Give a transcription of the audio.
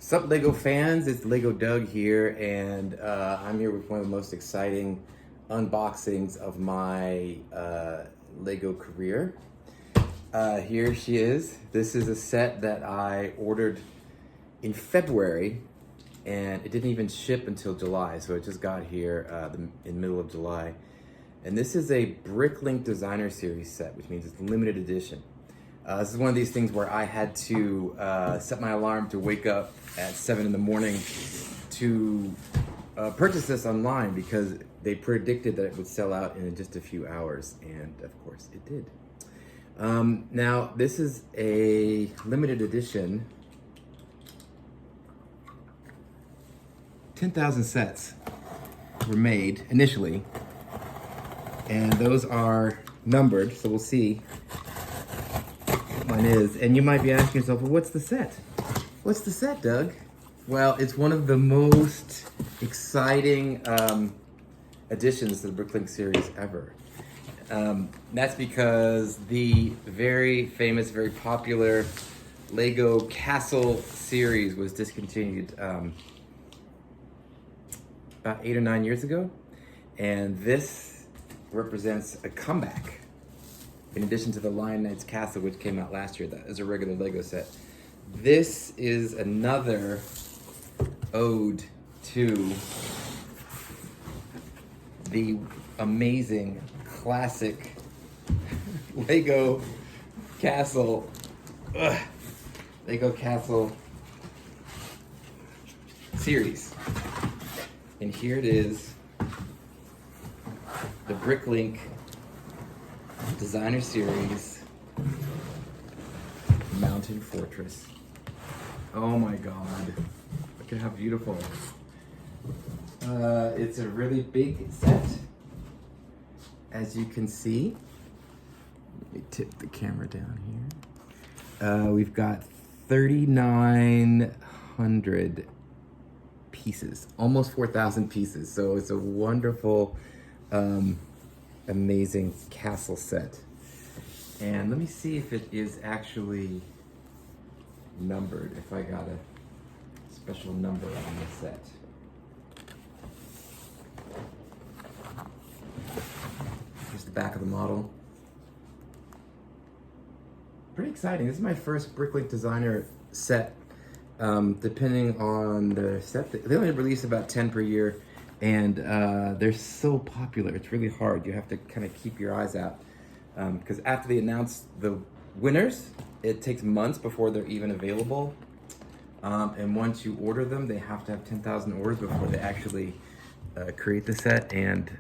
Sup Lego fans, it's Lego Doug here, and I'm here with one of the most exciting unboxings of my Lego career. Here she is. This is a set that I ordered in February, and it didn't even ship until July, so it just got here in the middle of July. And this is a Bricklink Designer Series set, which means it's limited edition. This is one of these things where I had to set my alarm to wake up at 7 in the morning to purchase this online because they predicted that it would sell out in just a few hours, and of course it did. Now, this is a limited edition. 10,000 sets were made initially, and those are numbered, so we'll see what mine is. And you might be asking yourself, well, what's the set? What's the set, Doug? Well, it's one of the most exciting additions to the Bricklink series ever. That's because the very famous, very popular Lego Castle series was discontinued about 8 or 9 years ago, and this represents a comeback. In addition to the Lion Knights Castle, which came out last year, that is a regular Lego set. This is another ode to the amazing classic Lego Castle, Lego Castle series. And here it is, the Bricklink Designer Series Mountain Fortress. Oh my God, look at how beautiful. It's a really big set, as you can see. Let me tip the camera down here. We've got 3,900 pieces, almost 4,000 pieces. So it's a wonderful, amazing castle set. And let me see if it is actually numbered, if I got a special number on the set. Here's the back of the model. Pretty exciting. This is my first Bricklink Designer set. Depending on the set, they only release about 10 per year, and they're so popular. It's really hard. You have to kind of keep your eyes out, because after they announce the winners, it takes months before they're even available. And once you order them, they have to have 10,000 orders before they actually create the set. And